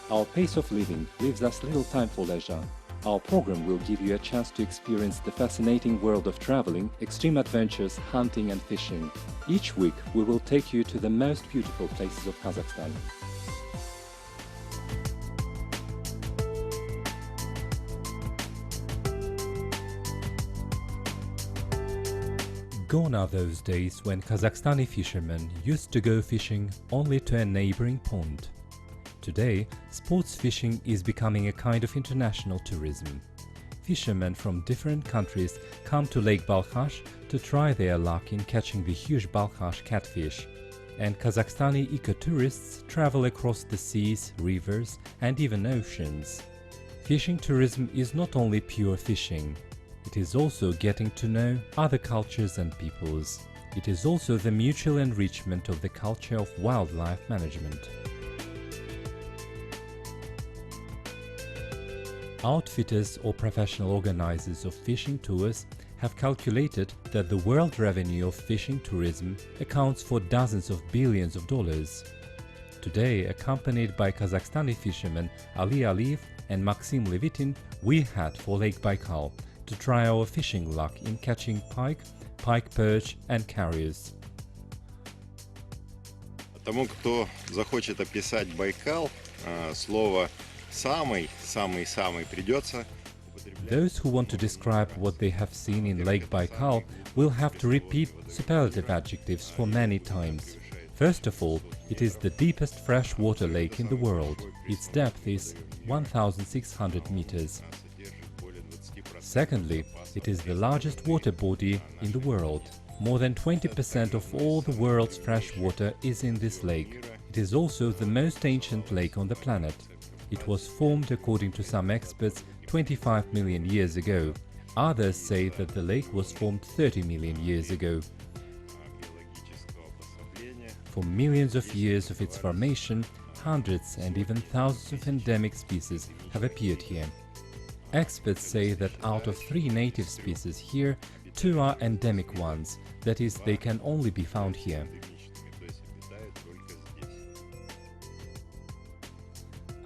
Our pace of living leaves us little time for leisure. Our program will give you a chance to experience the fascinating world of traveling, extreme adventures, hunting and fishing. Each week we will take you to the most beautiful places of Kazakhstan. Gone are those days when Kazakhstani fishermen used to go fishing only to a neighboring pond. Today, sports fishing is becoming a kind of international tourism. Fishermen from different countries come to Lake Balkhash to try their luck in catching the huge Balkhash catfish. And Kazakhstani eco-tourists travel across the seas, rivers and even oceans. Fishing tourism is not only pure fishing. It is also getting to know other cultures and peoples. It is also the mutual enrichment of the culture of wildlife management. Outfitters or professional organizers of fishing tours have calculated that the world revenue of fishing tourism accounts for dozens of billions of dollars. Today, accompanied by Kazakhstani fishermen Ali Aliyev and Maxim Levitin, we head for Lake Baikal to try our fishing luck in catching pike, pike perch and carriers. Тому, кто захочет описать Байкал, слово самый придется. Those who want to describe what they have seen in Lake Baikal will have to repeat superlative adjectives for many times. First of all, it is the deepest freshwater lake in the world. Its depth is 1,600 meters. Secondly, it is the largest water body in the world. More than 20% of all the world's fresh water is in this lake. It is also the most ancient lake on the planet. It was formed, according to some experts, 25 million years ago. Others say that the lake was formed 30 million years ago. For millions of years of its formation, hundreds and even thousands of endemic species have appeared here. Experts say that out of 3 native species here, 2 are endemic ones, that is, they can only be found here.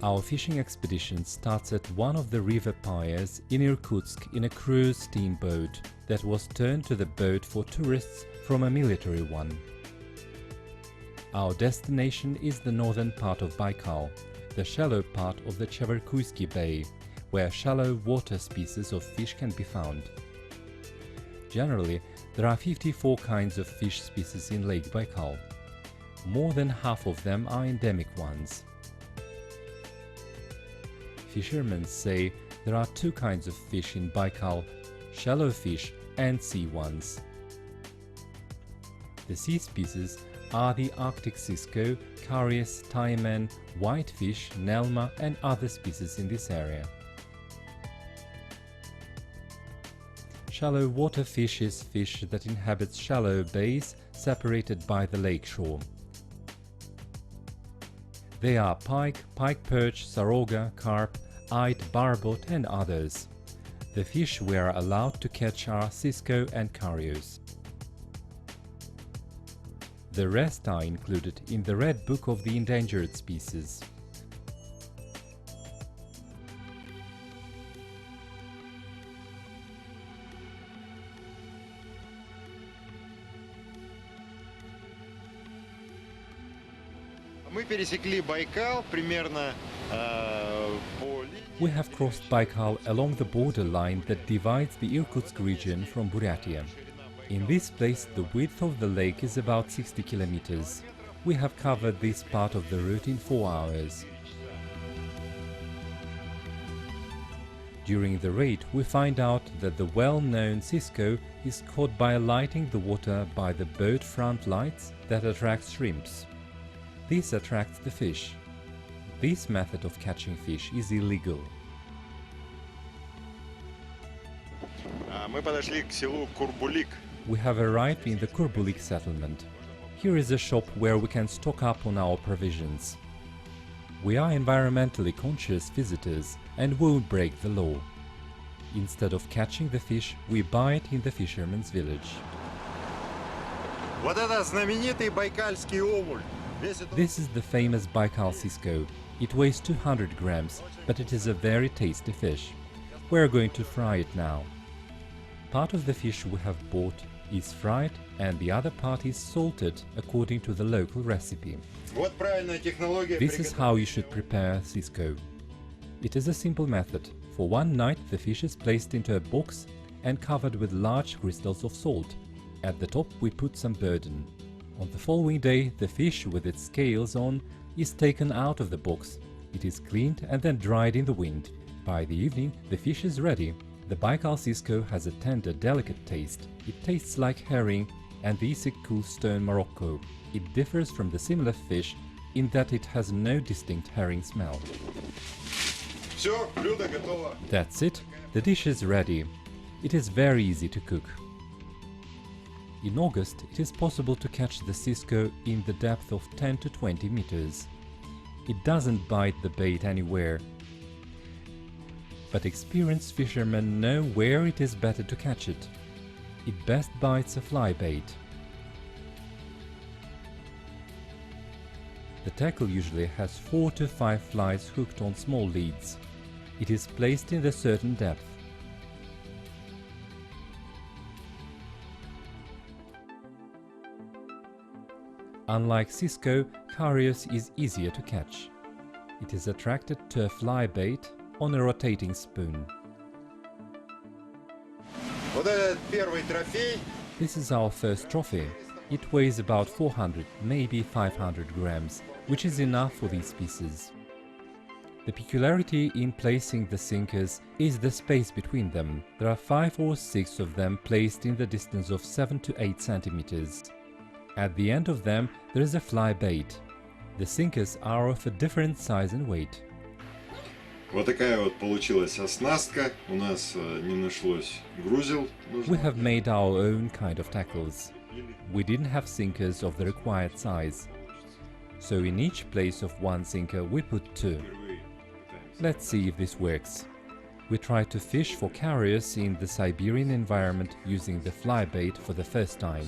Our fishing expedition starts at one of the river piers in Irkutsk in a cruise steamboat that was turned to the boat for tourists from a military one. Our destination is the northern part of Baikal, the shallow part of the Cheverkuysky Bay, where shallow water species of fish can be found. Generally, there are 54 kinds of fish species in Lake Baikal. More than half of them are endemic ones. Fishermen say there are 2 kinds of fish in Baikal, shallow fish and sea ones. The sea species are the Arctic cisco, Carius, taimen, whitefish, nelma and other species in this area. Shallow water fish is fish that inhabits shallow bays separated by the lake shore. They are pike, pike perch, saroga, carp, ait, barbot and others. The fish we are allowed to catch are cisco and carius. The rest are included in the Red Book of the Endangered Species. We have crossed Baikal along the border line that divides the Irkutsk region from Buryatia. In this place, the width of the lake is about 60 kilometers. We have covered this part of the route in 4 hours. During the raid, we find out that the well-known cisco is caught by lighting the water by the boat front lights that attract shrimps. This attracts the fish. This method of catching fish is illegal. We have arrived in the Kurbulik settlement. Here is a shop where we can stock up on our provisions. We are environmentally conscious visitors and won't break the law. Instead of catching the fish, we buy it in the fisherman's village. This is the famous Baikal cisco. It weighs 200 grams, but it is a very tasty fish. We're going to fry it now. Part of the fish we have bought is fried and the other part is salted according to the local recipe. This is how you should prepare Cisco. It is a simple method. For one night the fish is placed into a box and covered with large crystals of salt. At the top we put some burden. On the following day the fish with its scales on is taken out of the box. It is cleaned and then dried in the wind. By the evening the fish is ready. The Baikal Cisco has a tender, delicate taste. It tastes like herring and the Issyk cool stone Morocco. It differs from the similar fish in that it has no distinct herring smell. That's it, the dish is ready. It is very easy to cook. In August it is possible to catch the Cisco in the depth of 10 to 20 meters. It doesn't bite the bait anywhere, but experienced fishermen know where it is better to catch it. It best bites a fly bait. The tackle usually has 4 to 5 flies hooked on small leads. It is placed in a certain depth. Unlike Cisco, Carius is easier to catch. It is attracted to a fly bait on a rotating spoon. This is our first trophy. It weighs about 400, maybe 500 grams, which is enough for these pieces. The peculiarity in placing the sinkers is the space between them. There are 5 or 6 of them placed in the distance of 7 to 8 centimeters. At the end of them there is a fly bait. The sinkers are of a different size and weight. Вот такая вот получилась оснастка. У нас не нашлось грузел. We have made our own kind of tackles. We didn't have sinkers of the required size. So in each place of one sinker we put 2. Let's see if this works. We tried to fish for Carius in the Siberian environment using the fly bait for the first time.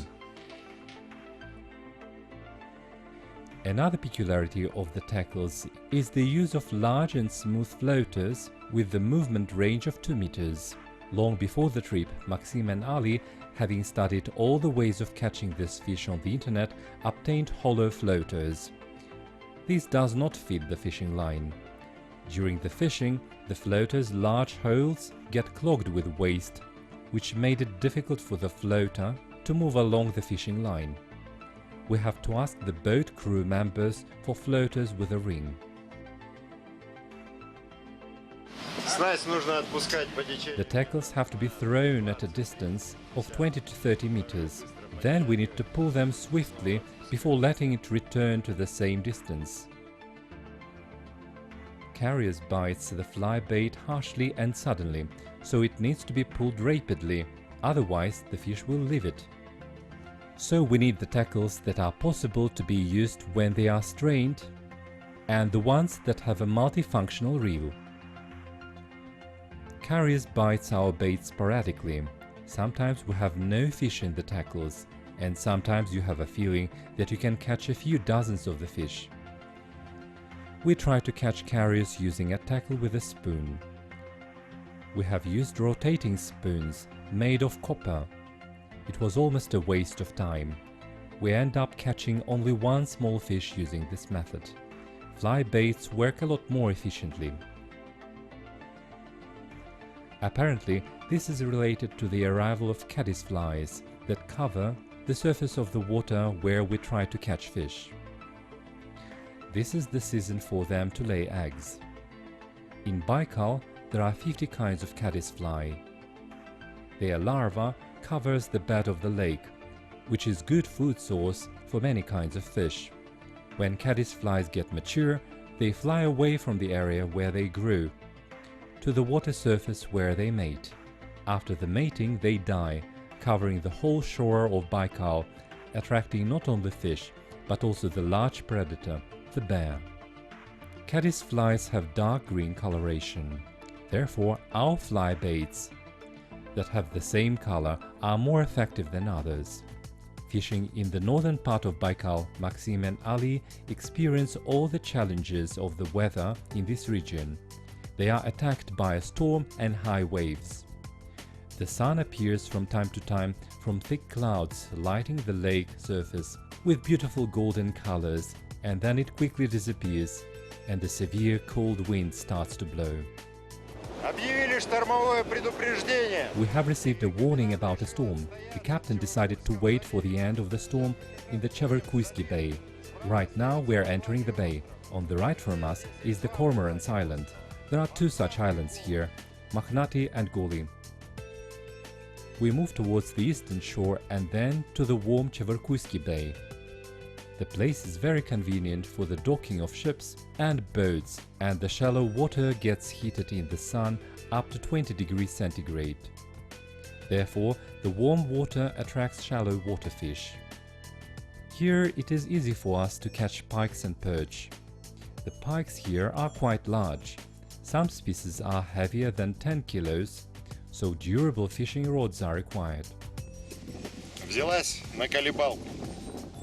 Another peculiarity of the tackles is the use of large and smooth floaters with the movement range of 2 meters. Long before the trip, Maxim and Ali, having studied all the ways of catching this fish on the internet, obtained hollow floaters. This does not fit the fishing line. During the fishing, the floater's large holes get clogged with waste, which made it difficult for the floater to move along the fishing line. We have to ask the boat crew members for floaters with a ring. The tackles have to be thrown at a distance of 20 to 30 meters. Then we need to pull them swiftly before letting it return to the same distance. Carius bites the fly bait harshly and suddenly, so it needs to be pulled rapidly, otherwise the fish will leave it. So we need the tackles that are possible to be used when they are strained and the ones that have a multifunctional reel. Carius bites our bait sporadically. Sometimes we have no fish in the tackles, and sometimes you have a feeling that you can catch a few dozens of the fish. We try to catch Carius using a tackle with a spoon. We have used rotating spoons made of copper. It was almost a waste of time. We end up catching only one small fish using this method. Fly baits work a lot more efficiently. Apparently, this is related to the arrival of caddisflies that cover the surface of the water where we try to catch fish. This is the season for them to lay eggs. In Baikal, there are 50 kinds of caddisfly. Their larva covers the bed of the lake, which is good food source for many kinds of fish. When caddisflies get mature, they fly away from the area where they grew to the water surface where they mate. After the mating, they die, covering the whole shore of Baikal, attracting not only fish, but also the large predator, the bear. Caddisflies have dark green coloration. Therefore, our fly baits that have the same color are more effective than others. Fishing in the northern part of Baikal, Maxim and Ali experience all the challenges of the weather in this region. They are attacked by a storm and high waves. The sun appears from time to time from thick clouds lighting the lake surface with beautiful golden colors, and then it quickly disappears and the severe cold wind starts to blow. Объявили штормовое предупреждение. We have received a warning about a storm. The captain decided to wait for the end of the storm in the Cheverkuysky Bay. Right now we are entering the bay. On the right from us is the Cormorants Island. There are two such islands here, Makhnati and Joly. We move towards the eastern shore and then to the warm Cheverkuysky Bay. The place is very convenient for the docking of ships and boats, and the shallow water gets heated in the sun up to 20 degrees centigrade. Therefore, the warm water attracts shallow water fish. Here it is easy for us to catch pikes and perch. The pikes here are quite large. Some species are heavier than 10 kilos, so durable fishing rods are required. Взялась на колебалку.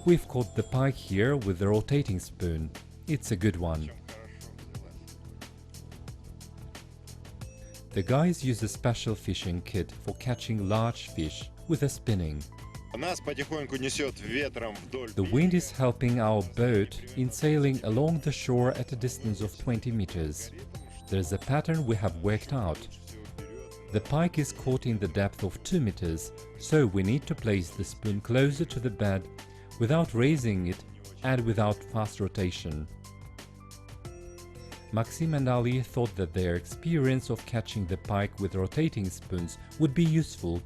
We've caught the pike here with the rotating spoon. It's a good one. The guys use a special fishing kit for catching large fish with a spinning. Нас потихоньку несет ветром вдоль. The wind is helping our boat in sailing along the shore at a distance of 20 meters. There's a pattern we have worked out. The pike is caught in the depth of 2 meters, so we need to place the spoon closer to the bed without raising it and without fast rotation. Maxim and Ali thought that their experience of catching the pike with rotating spoons would be useful,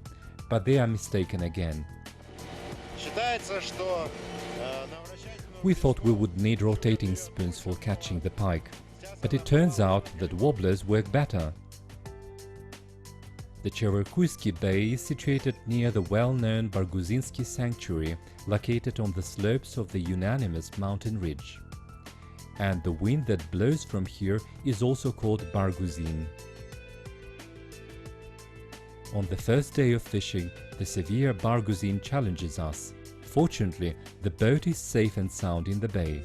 but they are mistaken again. Считается, что We thought we would need rotating spoons for catching the pike, but it turns out that wobblers work better. The Cheverkuysky Bay is situated near the well-known Barguzinsky Sanctuary, located on the slopes of the unanimous mountain ridge. And the wind that blows from here is also called Barguzin. On the first day of fishing, the severe Barguzin challenges us. Fortunately, the boat is safe and sound in the bay.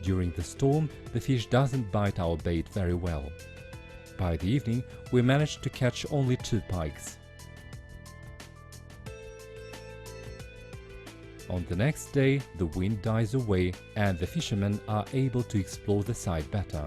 During the storm, the fish doesn't bite our bait very well. By the evening, we managed to catch only 2 pikes. On the next day, the wind dies away and the fishermen are able to explore the site better.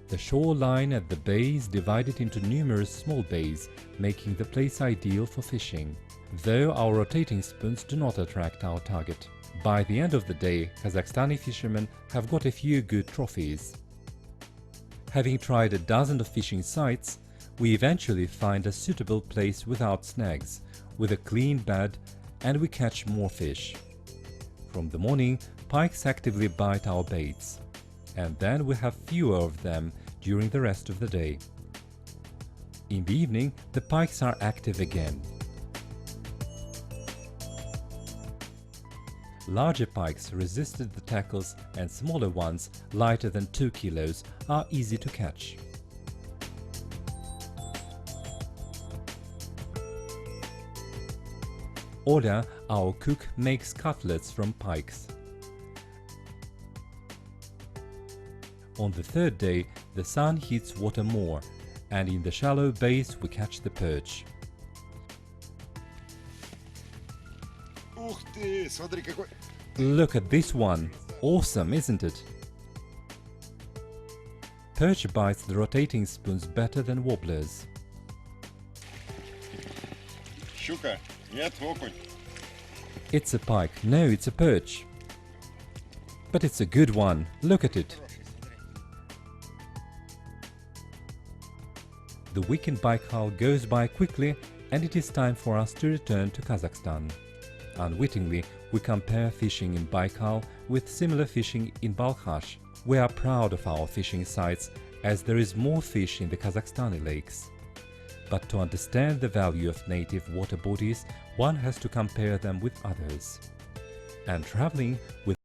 The shoreline at the bay is divided into numerous small bays, making the place ideal for fishing, though our rotating spoons do not attract our target. By the end of the day, Kazakhstani fishermen have got a few good trophies. Having tried a dozen of fishing sites, we eventually find a suitable place without snags, with a clean bed, and we catch more fish. From the morning, pikes actively bite our baits, and then we have fewer of them during the rest of the day. In the evening, the pikes are active again. Larger pikes resisted the tackles, and smaller ones, lighter than 2 kilos, are easy to catch. Ola, our cook, makes cutlets from pikes. On the third day, the sun heats water more, and in the shallow bays we catch the perch. Ух ты, смотри какой. Look at this one! Awesome, isn't it? Perch bites the rotating spoons better than wobblers. Щука, нет, окунь. It's a pike. No, it's a perch. But it's a good one. Look at it. The week in Baikal goes by quickly, and it is time for us to return to Kazakhstan. Unwittingly, we compare fishing in Baikal with similar fishing in Balkhash. We are proud of our fishing sites, as there is more fish in the Kazakhstani lakes. But to understand the value of native water bodies, one has to compare them with others. And traveling with